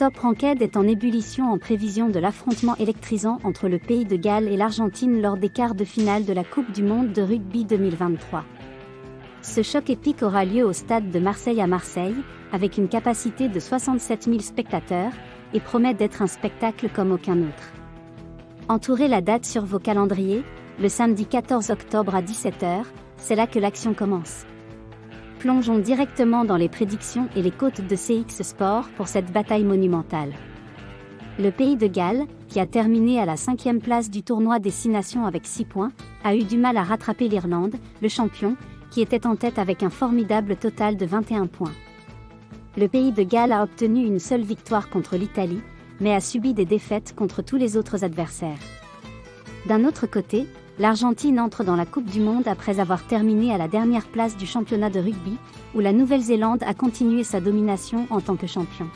Top Ranked est en ébullition en prévision de l'affrontement électrisant entre le pays de Galles et l'Argentine lors des quarts de finale de la Coupe du monde de rugby 2023. Ce choc épique aura lieu au stade de Marseille à Marseille, avec une capacité de 67 000 spectateurs, et promet d'être un spectacle comme aucun autre. Entourez la date sur vos calendriers, le samedi 14 octobre à 17h, c'est là que l'action commence. Plongeons directement dans les prédictions et les cotes de CX Sport pour cette bataille monumentale. Le pays de Galles, qui a terminé à la 5e place du tournoi des 6 nations avec 6 points, a eu du mal à rattraper l'Irlande, le champion, qui était en tête avec un formidable total de 21 points. Le pays de Galles a obtenu une seule victoire contre l'Italie, mais a subi des défaites contre tous les autres adversaires. D'un autre côté, l'Argentine entre dans la Coupe du monde après avoir terminé à la dernière place du championnat de rugby, où la Nouvelle-Zélande a continué sa domination en tant que champion.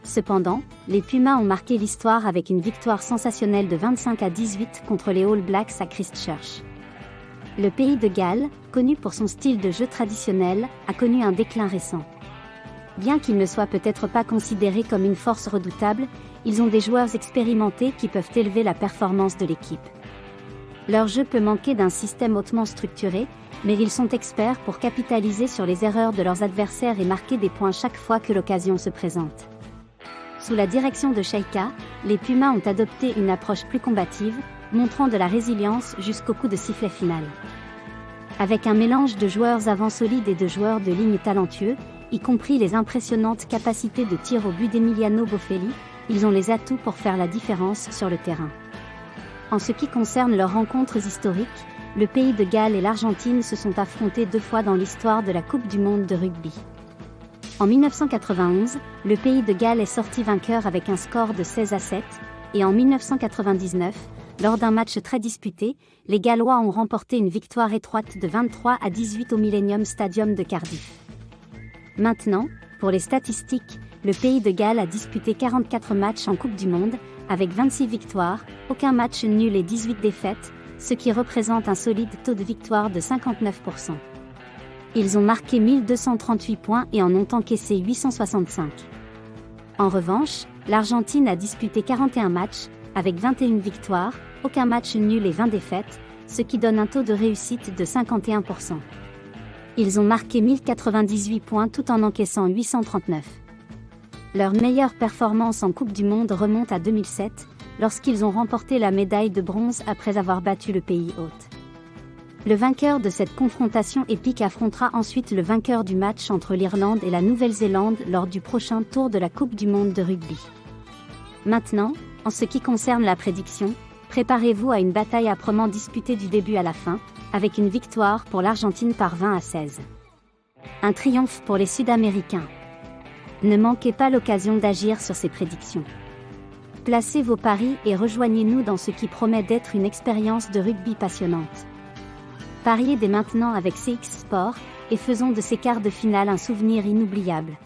Cependant, les Pumas ont marqué l'histoire avec une victoire sensationnelle de 25-18 contre les All Blacks à Christchurch. Le pays de Galles, connu pour son style de jeu traditionnel, a connu un déclin récent. Bien qu'ils ne soient peut-être pas considérés comme une force redoutable, ils ont des joueurs expérimentés qui peuvent élever la performance de l'équipe. Leur jeu peut manquer d'un système hautement structuré, mais ils sont experts pour capitaliser sur les erreurs de leurs adversaires et marquer des points chaque fois que l'occasion se présente. Sous la direction de Sheika, les Pumas ont adopté une approche plus combative, montrant de la résilience jusqu'au coup de sifflet final. Avec un mélange de joueurs avant solides et de joueurs de ligne talentueux, y compris les impressionnantes capacités de tir au but d'Emiliano Boffelli, ils ont les atouts pour faire la différence sur le terrain. En ce qui concerne leurs rencontres historiques, le pays de Galles et l'Argentine se sont affrontés 2 fois dans l'histoire de la Coupe du monde de rugby. En 1991, le pays de Galles est sorti vainqueur avec un score de 16-7, et en 1999, lors d'un match très disputé, les Gallois ont remporté une victoire étroite de 23-18 au Millennium Stadium de Cardiff. Maintenant, pour les statistiques, le pays de Galles a disputé 44 matchs en Coupe du monde, avec 26 victoires, aucun match nul et 18 défaites, ce qui représente un solide taux de victoire de 59%. Ils ont marqué 1238 points et en ont encaissé 865. En revanche, l'Argentine a disputé 41 matchs, avec 21 victoires, aucun match nul et 20 défaites, ce qui donne un taux de réussite de 51%. Ils ont marqué 1098 points tout en encaissant 839. Leur meilleure performance en Coupe du monde remonte à 2007, lorsqu'ils ont remporté la médaille de bronze après avoir battu le pays hôte. Le vainqueur de cette confrontation épique affrontera ensuite le vainqueur du match entre l'Irlande et la Nouvelle-Zélande lors du prochain tour de la Coupe du monde de rugby. Maintenant, en ce qui concerne la prédiction, préparez-vous à une bataille âprement disputée du début à la fin, avec une victoire pour l'Argentine par 20-16. Un triomphe pour les Sud-Américains. Ne manquez pas l'occasion d'agir sur ces prédictions. Placez vos paris et rejoignez-nous dans ce qui promet d'être une expérience de rugby passionnante. Pariez dès maintenant avec CX Sport et faisons de ces quarts de finale un souvenir inoubliable.